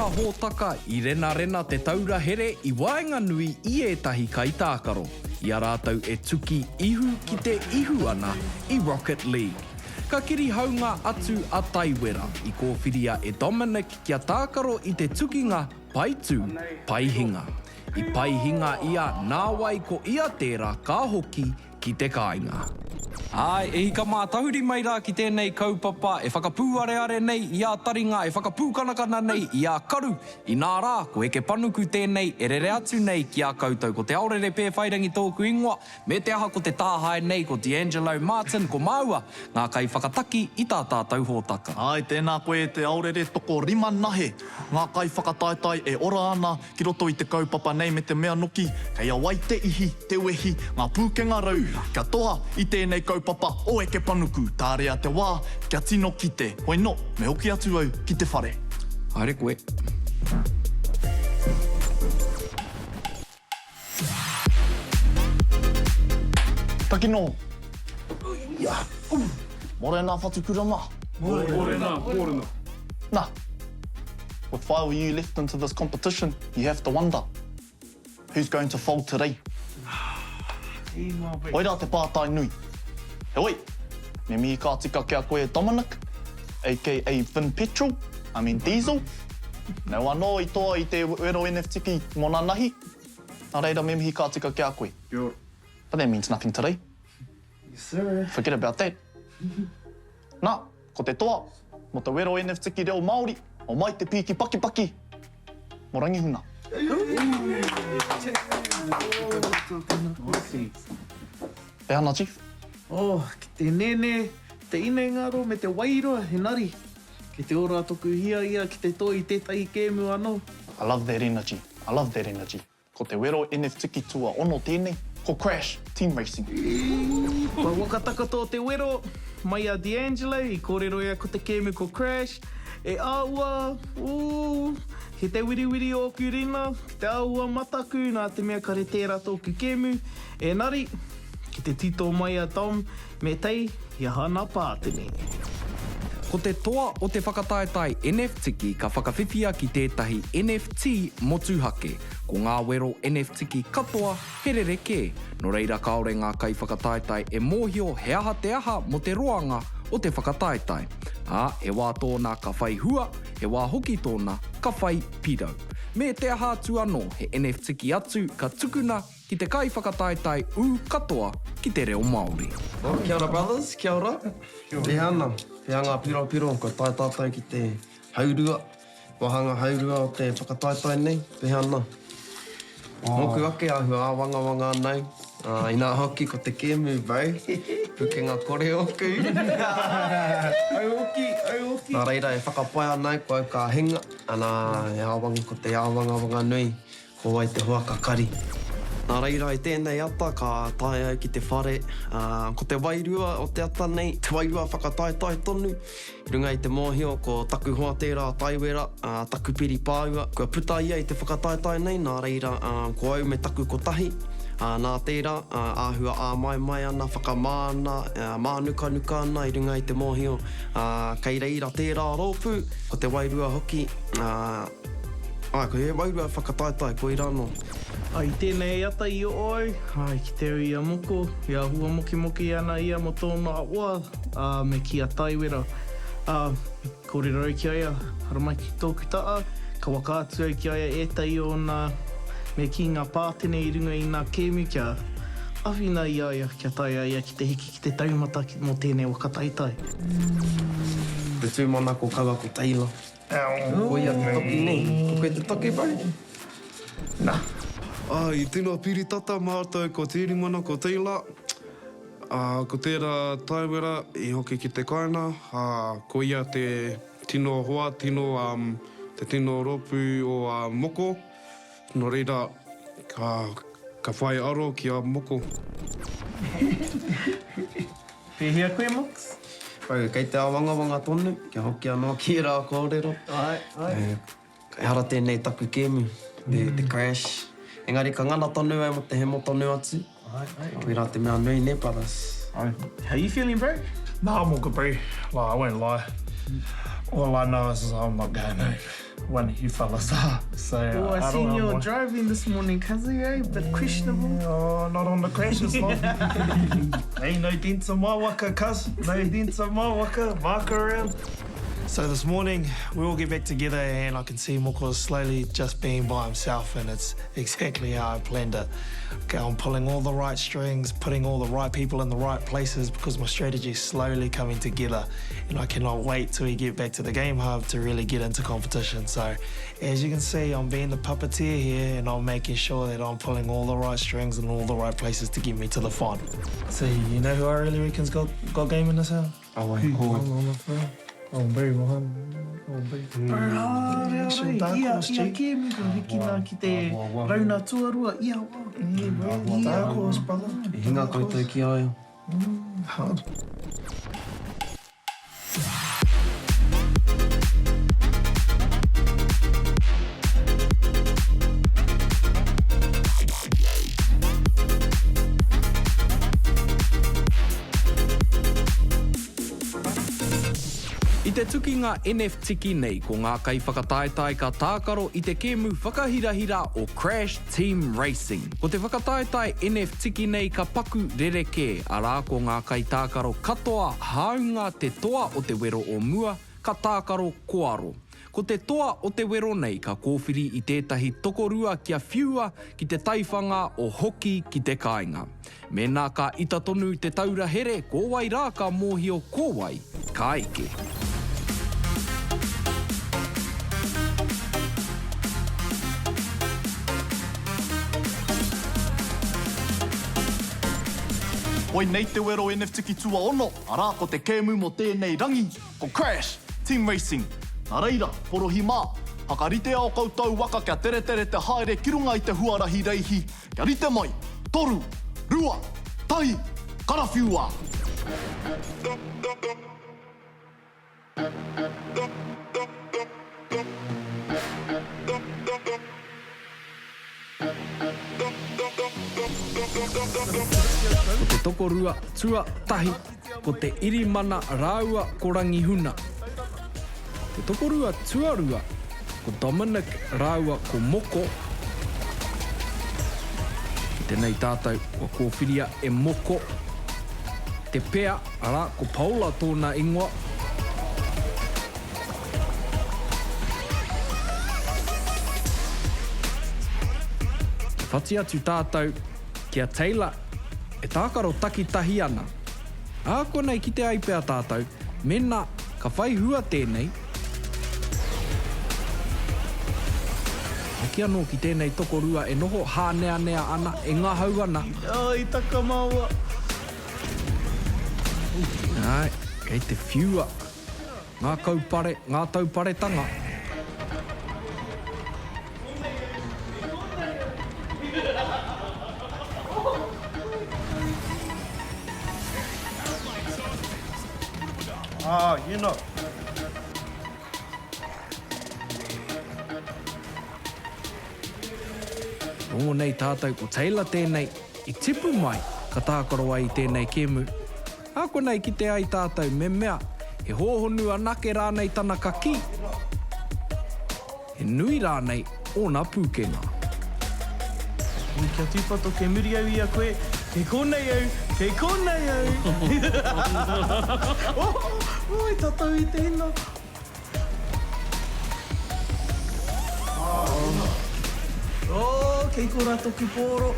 hōtaka I rena te taura here I waenga nui I etahi kaitākaro. Ia rātou e tuki ihu ki te ihu ana I Rocket League. Ka kiri haunga atu a Taiwera I kōwhiria e Dominic kia tākaro I te tukinga Paitū Paihinga. I Paihinga ia nāwai ko ia tērā ka hoki ki te kāinga. Ai, e hika mā tahuri mai rā ki tēnei kaupapa, e whakapūareare nei, I a taringa, e whakapūkanakana nei, I a karu. I nā rā, ko eke panuku tēnei, e rere atu nei ki a koutou, ko te Aorere Pewhairangi tōku ingoa, me te aha ko te tāhae nei, ko D'Angelo Martin, ko Maua, ngā kai whakataki I tā tātou hōtaka. Ai, tēnā koe te Aorere toko rima nahe. Ngā kai whakataitai e ora ana, ki roto I te kaupapa nei me te mea noki, kei a wai te ihi, te wehi, ngā pūkenga rau, kia toa I tēnei kaupapa o eke panuku, tā rea te wā, kia tino ki te, hoi no, me hoki atu au ki te whare. Haere koe. Takino. Morena whatukurama. Morena. Nah. With 5 of you left into this competition, you have to wonder, who's going to fold today? Oira te pātai nui. He oi, me mihi ka tika kia koe Dominic, a.k.a. Vin Petrol, Diesel. Nau anō I toa I te wero NFTiki mō nā nahi. Nā reira me mihi ka tika kia koe. But that means nothing today. Yes, sir. Forget about that. Nā, ko te toa, mo te wero NFTiki reo Māori, o mai te piki paki, mo rangihuna. E ana, Chief? Oh, ki te nene, te ina ngaro me te wairoa, he nari. Ki te ora toku hia ia, ki te toi tētahi kēmu anō. I love that energy. Ko te wero NFTiki tua ono tēnei, ko Crash Team Racing. Kua wakataka tō te wero, mai a D'Angelo, I kōrero ia ko te kēmu ko Crash. E āua, he te wiriwiri o kurina, ki te āua mataku, nā te mea kare tērā tōku kēmu. E nari, ki te tito mai a Tom, me tei, ia hana pātini. Ko te toa o te whakataetai NFTiki ka whakawhiwhia ki tētahi NFT motuhake. Ko ngā wero NFTiki katoa herereke. No reira kaore ngā kai whakataetai e mōhio he aha te aha mo te roanga o te whakataetai. He wā tōna ka whai hua, he wā hoki tōna ka whai pirau. Me te aha atu anō he NFTiki atu ka tukuna ki te kai whakataetai katoa ki te reo Māori. Kia ora, brothers, kia ora. Pehana, pehanga piro, ko taitatai ki te haurua, wahanga haurua o te whakataetai nei, pehana. Moku ake ahua āwangawanga nei, I nā hoki ko te kēmu, bro. Pukenga kore oku. Ai oki. Nā reira e whakapai anai, ko au ka hinga, ana e āwanga ko te āwangawanga nui, ko ai te hoa kakari. Nā reira I tēnei ata ka tae au ki te whare, ko te wairua o te ata nei, te wairua whakataetai tonu. I runga I te mōhio ko taku hoa tērā Taiwera, taku piri pāua. Kua puta ia I te whakataetai nei, nā reira ko au me taku kotahi. Nā tērā, āhua āmai ana, whakamāna, mānuka ana I runga I te mōhio. Kei reira tērā rōpū, ko te wairua hoki, ko he wairua whakataetai, ko I rano. Ai, tēnei ata I o oi, ki te ui a moko, ia hua moki ana ia mo tōna oa, me ki a Taiwera. Kōrero ki aia, haramai ki tōku taa, ka waka atu au ki aia ētai o nā, me ki ngā pātene I runga I nā kēmu kia awhina I aia, kia tai aia ki te hiki ki te taumata mo tēnei wakataitai. Te tūmana ko kaua ko Taylor. Ko ia te toki nei. Ko koe te toki, bro? Nah. I tēnā piri tata mātou ko Tirimana, ko Taylor. Ko tērā Taiwera I hoki ki te kaina. Ko ia te tino hoa, te tino ropu o moko. No reira, ka whai aro ki a moko. Pēhea koe, Mox? Kei te awangawanga tonu, kia hoki anō ki rā kōrero. Ai. Kei hara tēnei taku kēmu, te Crash. Engari ka ngana tonu ai mo te hemo tonu atu. Koe rā te mea nui ne, brothers. How you feeling, bro? Nah, I'm all good, bro. Like, I won't lie. All I know is I'm not going home. one of you fellas are. So Oh, I seen don't you know. driving this morning, Kazi, eh? But questionable. Oh, not on the crashes, lot. Ain't no dents on my waka, cuz. No dents on my waka. Mark around. So this morning, we all get back together and I can see Moko slowly just being by himself, and it's exactly how I planned it. Okay, I'm pulling all the right strings, putting all the right people in the right places because my strategy is slowly coming together, and I cannot wait till we get back to the game hub to really get into competition. So as you can see, I'm being the puppeteer here and I'm making sure that I'm pulling all the right strings in all the right places to get me to the final. So you know who I really reckon's got game in this house? Oh, wait, cool. Oh, very well. Oh, very Ia ke mi ko hiki nā ki te rauna tuarua. Ia wā. Dark horse, brother. Hinga koutou ki ai. Hard. I te tuki ngā NFT ki nei ko ngā kai whakataetai ka tākaro i te kēmu whakahirahira o Crash Team Racing. Ko te whakataetai NFT ki nei ka paku rereke, arā ko ngā kai tākaro katoa haunga te toa o te wero o mua, ka tākaro koaro. Ko te toa o te wero nei ka kōwhiri i tētahi tokorua kia whiua ki te taiwhanga o hoki ki te kāinga. Mēnā ka ita tonu te taura here, kōwai rā ka mōhio kōwai, ka eke. Oi nei te wero NFT ki tua ono, arā ko te kēmu mo tēnei rangi, ko Crash Team Racing. Nā reira, porohi mā, hakarite ao koutou waka kia tere te haere ki runga i te huarahi reihi. Kia rite mai, toru, rua, tahi, karawhiua. Ko te tokorua tua tahi, ko te irimana rāua korangi huna. Te tokorua tuarua, ko Dominic rāua ko moko. Ki tēnei tātou, ko kōwhiria e moko. Te pea, ara, ko Paula tōna ingoa. Ki whati atu tātou, kia Taylor, e tākaro takitahi ana. Āko nei ki te aipea tātou, mena ka whai hua tēnei. Haki anō ki tēnei tokorua e noho hānea ana, e ngahau ana. Ai, taka maua. Ai, kei te whiua. Ngā kaupare, ngā tauparetanga. Ah, you know. Rongo nei tātou ko Taylor tēnei, i tipu mai ka tākaro ai tēnei kēmu. Ako nei ki te ai tātou me mea, he hōhonu anake rānei tana ka ki. He nui rānei ōna pūkenga. Ui, kia tūpato ke muri au ia koe. Kei konei au, kei konei au. Oi, tatau i tēnā. Oh, kei ko rato ki pōro.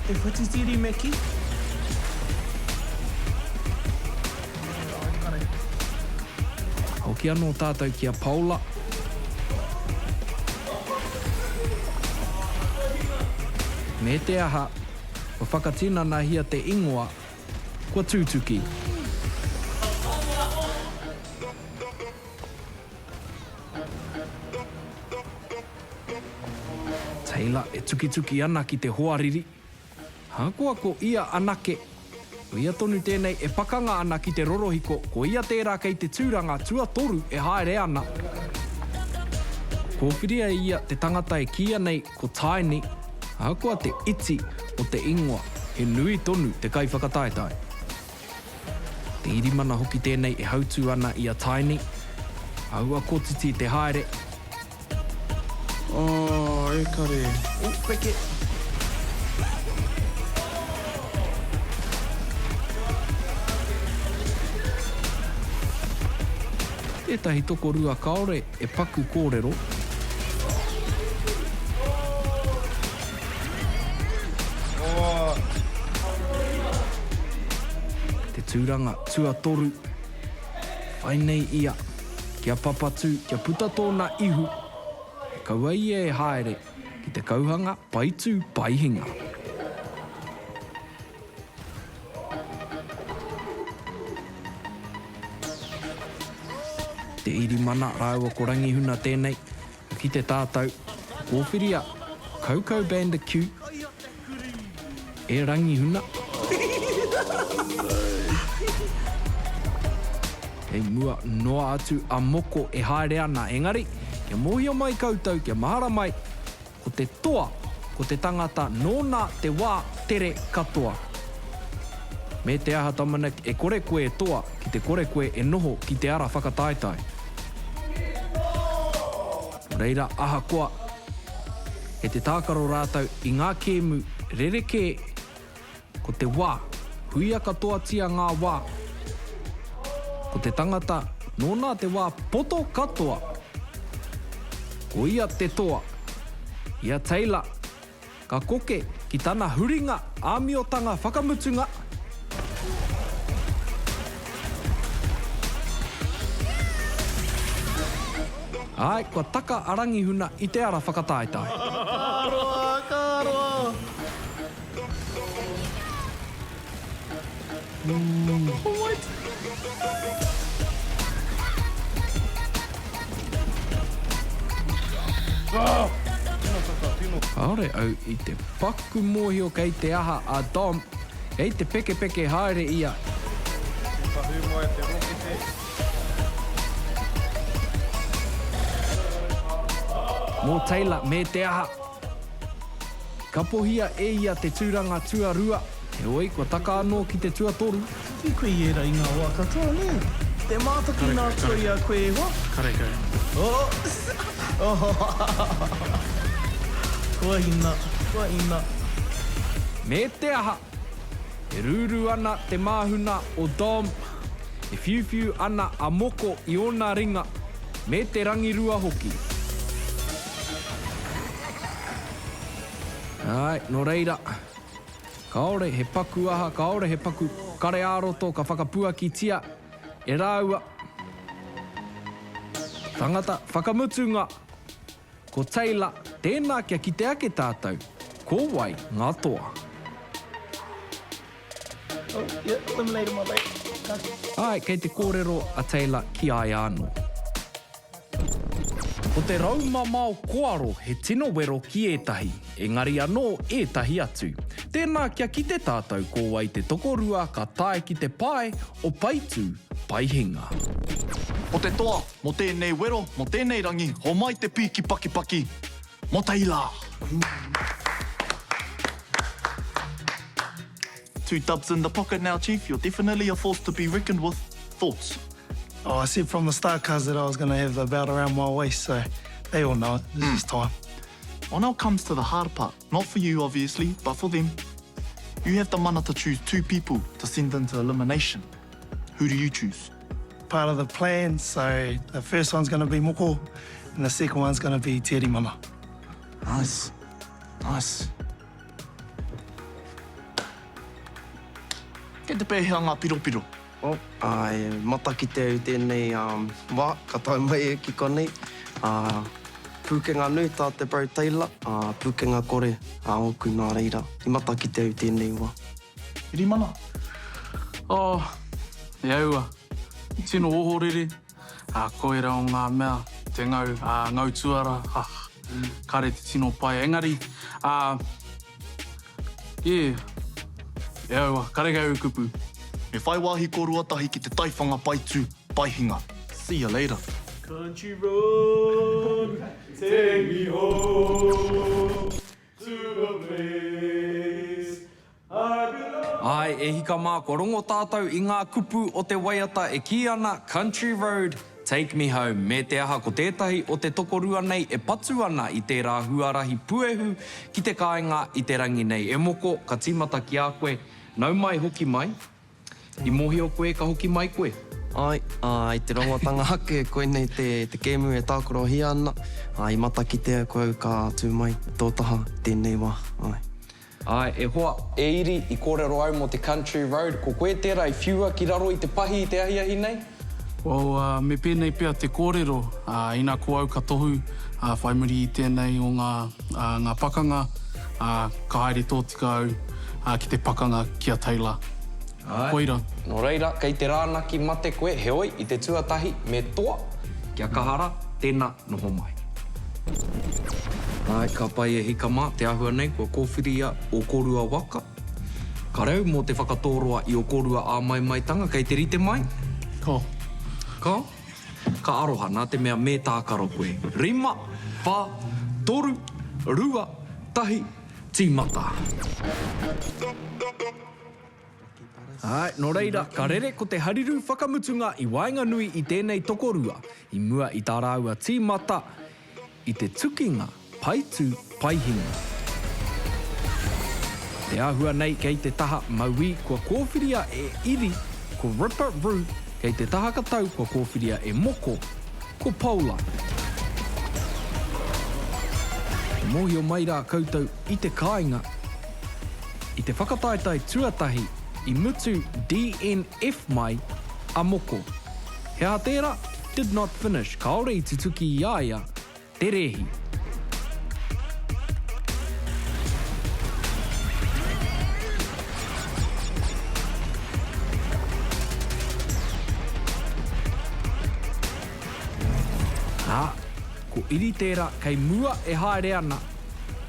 Te whatitiri me ki. Hoki anō tātou ki a Paula. Me te aha, o whakatina na hia te ingoa, kua tūtuki. Taylor e tuki ana ki te hoariri. Hakoa ko ia anake. Ko ia tonu tēnei e pakanga ana ki te rorohiko, ko ia tērā kei te tūranga tua toru e haere ana. Ko whiria ia te tangata e kia nei ko Taini, hakoa te iti o te ingoa, he nui tonu te kai whakataetai. Te irimana hoki tēnei e hautu ana i a Taini, aua ko titi te haere, E kare. O, peke. Tētahi toko rua kaore e paku kōrero. Te tūranga tua toru. Whainei ia. Kia papatu, kia puta tōna ihu. E kaua ia e haere. Ki te kauhanga, paitu, paihinga. Te iri mana rāua ko rangihuna tēnei. Ki te tātou, kōwhiria, Coco Bandicoot. E rangihuna. Hei mua noa atu a moko e haere ana. Engari, kia mohia mai koutou, kia mahara mai. Ko te toa, ko te tangata nōna te wā tere katoa. Me te aha tamana e kore koe e toa, ki te kore koe e noho ki te ara whakataetai. Reira aha koa, e te tākaro rātau i ngā kēmu rereke, ko te wā, huia katoa tia ngā wā. Ko te tangata, nōna te wā poto katoa. Ko ia te toa, ia teila, ka koke ki tana huringa, āmiotanga whakamutunga. Ai, kua taka arangihuna i te ara whakataetai. Kāroa! Aore au i te paku mōhio kei te aha a Dom, kei te peke peke haere ia. Mō teila me te aha. Kapohia e ia te tūranga tua rua. E oi, kua taka anō ki te tua toru. I koe i era i ngā wā katoa, ne? Te mātaki nā tua i a koe e wā. Kare. Kua ina. Me te aha. E rūru ana te māhuna o Dom. E whiu ana a moko i ona ringa. Me te rangirua hoki. Ai, no reira. Kaore he paku aha, kaore he paku kare āroto, ka whakapua ki tia. E rāua. Tangata, whakamutunga. Ko teila, tēnā kia ki te ake tātou. Ko wai, ngā toa. Oh, yeah, eliminated my mate. Ai, kei te kōrero a teila ki ai anō. Ko te rauma mao koaro he tino wero ki ētahi, engari anō ētahi atu. Tēnā kia ki te tātou ko wai te tokorua ka tae ki te pae o paitu paihinga. O te toa, mo tēnei wero, mo tēnei rangi, ho mai te piki paki, mo teila. 2 dubs in the pocket now, Chief. You're definitely a force to be reckoned with. Thoughts? Oh, I said from the start, cuz, that I was going to have the belt around my waist, so they all know it. This is time. Well, now comes to the hard part. Not for you, obviously, but for them. You have the mana to choose 2 people to send into elimination. Who do you choose? Part of the plan, so the first one's going to be Moko, and the second one's going to be Teri Mana. Nice. Kei te pēhea ngā piropiro. E mata ki te au tēnei wā, ka tai mai e ki konei. Pūkenga nui tā te brau teila, pūkenga kore, oku nā reira. I mata ki te au tēnei wā. Iri mana? E aua, tino ohorere, koera o ngā mea, te ngau tuara, kare te tino pai. Engari, e aua, kare kau kupu. Me whai wāhi ko ruatahi ki te taiwhanga paitu paihinga. See you later. Country road, take me home to a place I belong. Ai, e hika mā ko rongo tātou i ngā kupu o te waiata e ki ana Country Road, Take Me Home. Me te aha ko tētahi o te tokorua nei e patu ana i tērā huarahi puehu ki te kāinga i te rangi nei. E moko, ka tīmata ki a koe, nau mai hoki mai. I mohi o koe, ka hoki mai koe. Ai, i te rongotanga hake, koe nei te kēmu e tākoro hi ana. I mata ki te koe ka tū mai tō taha tēnei wā. Ai. Ai, e hoa, e iri i kōrero au mo te country road. Ko koe tērā i whiua ki raro i te pahi i te ahiahi nei? Well, me pēnei pia te kōrero, ina ko au ka tohu, whai muri i tēnei o ngā pakanga, ka haere tōtika au ki te pakanga kia taila. Koira. No reira, kei te rānaki mate koe, heoi, i te tuatahi me toa, kia kahara, tēnā noho mai. Ai, ka pai e hika mā, te ahua nei, kua kōwhiria o kōrua waka. Ka rau mō te whakatōroa i o kōrua a mai tanga, kei te rite mai. Ko. Ka? Ka aroha, nā te mea me tākaro koe. Rima, pā, toru, rua, tahi, tīmata. Ai, no reira, ka rere ko te hariru whakamutunga i Wainganui i tēnei tokorua. I mua i tā rāua tīmata i te tukinga paitu paihinga. Te āhua nei kei te taha maui kua kōwhiria e iri ko Ripper Roo. Kei te taha katau kua kōwhiria e moko ko Paula. E mohi o mai rā koutou i te kāinga. I te whakataetai tuatahi i mutu DNF mai a moko. Hea tērā, did not finish. Kaore i tutuki i aia, te rehi. Ko iri tērā kei mua e haere ana.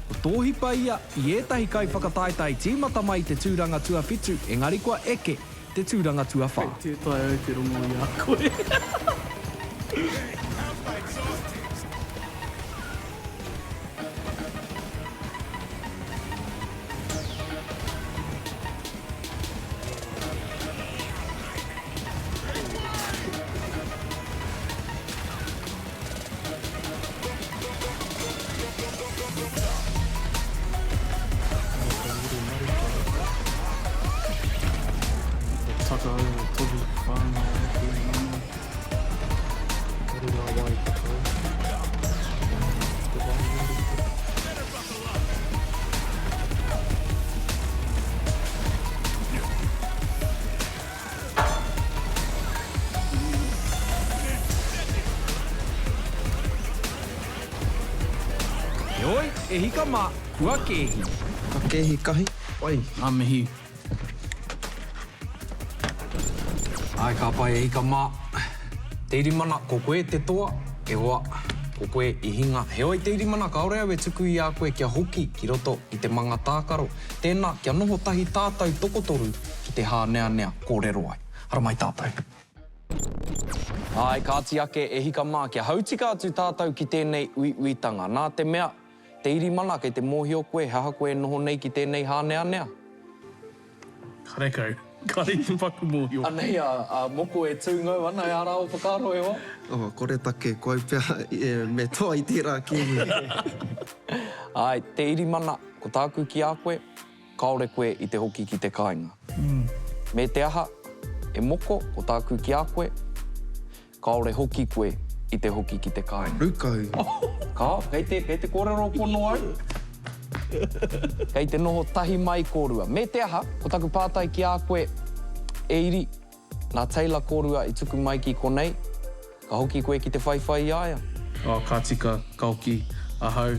Ko tōhi pa ia i ētahi kai whakataetai tīmata mai te tūranga tua whitu, engari kua eke te tūranga tua whā. Te tai au te rongo i a koe. E hika mā, kua kehi. Ka kehi kahi. Oi, ngā mihi. Ai, ka pai e hika mā. Te irimana, ko koe te toa, e hoa, ko koe i hinga. Heoi te irimana, ka ore au e tuku i a koe kia hoki ki roto i te manga tākaro. Tēnā, kia noho tahi tātou tokotoru ki te hānea kōrero ai. Hara mai tātou. Ai, kāti ake e hika mā, kia hautika atu tātou ki tēnei uitanga. Nā te mea, te irimana kei te mōhi o koe, haha koe noho nei ki tēnei hānea. Karekau. Kare te paku mōhi o. Anei, moko e tūngau ana e ara o whakaro e hoa. Kore take, koe pia me toa i tērā kēmu. Ai, te irimana, ko tāku ki a koe, kaore koe i te hoki ki te kāinga. Me te aha, e moko, ko tāku ki a koe, kaore hoki koe i te hoki ki te kāinga. Rukau. Kei te kōrero pono au. Kei te noho tahi mai kōrua. Me te aha, ko taku pātai ki a koe e iri nā teila kōrua i tuku mai ki konei. Ka hoki koe ki te whaiwhai i aia. Ka tika, ka hoki, ahau.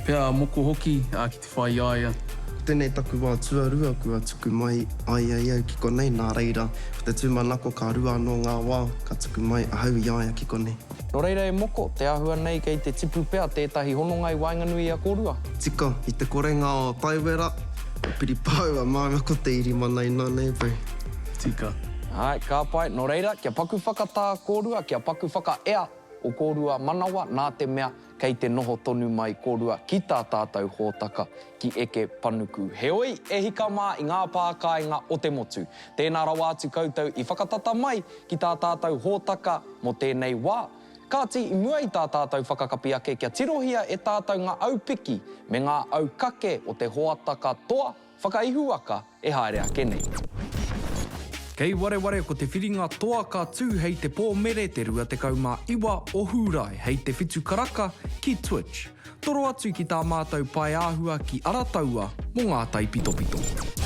Pea moko hoki ki te whai aia. Tēnei taku wā tuarua kua tuku mai ai au ki konei, nā reira. Ko te tūmanako ka rua no ngā wā, ka tuku mai ahau i aia ki konei. No reira e moko, te ahua nei kei te tipu pea tētahi hononga i Wainganui a kōrua. Tika, i te korenga o Taiwera, piri pāu a māmako te irimana i nā nei pai. Tika. Ai, ka pai, no reira, kia paku whakatā kōrua, kia paku whaka ea o kōrua manawa nā te mea kei te noho tonu mai kōrua ki tā tātou hōtaka ki eke panuku. Heoi, e hika mā i ngā pākainga o te motu. Tēnā rawa atu koutou i whakatata mai ki tā tātou hōtaka mo tēnei wā. Kāti i mua i tā tātou whakakapi ake kia tirohia e tātou ngā aupiki me ngā aukake o te hoataka toa, whakaihuaka e haere ake nei. Kei wareware ko te whiringa toa ka tū hei te pōmere te rua te kaumā iwa o hūrai hei te whitu karaka ki Twitch. Toro atu ki tā mātou pai āhua ki Arataua mō ngā tai pito pito.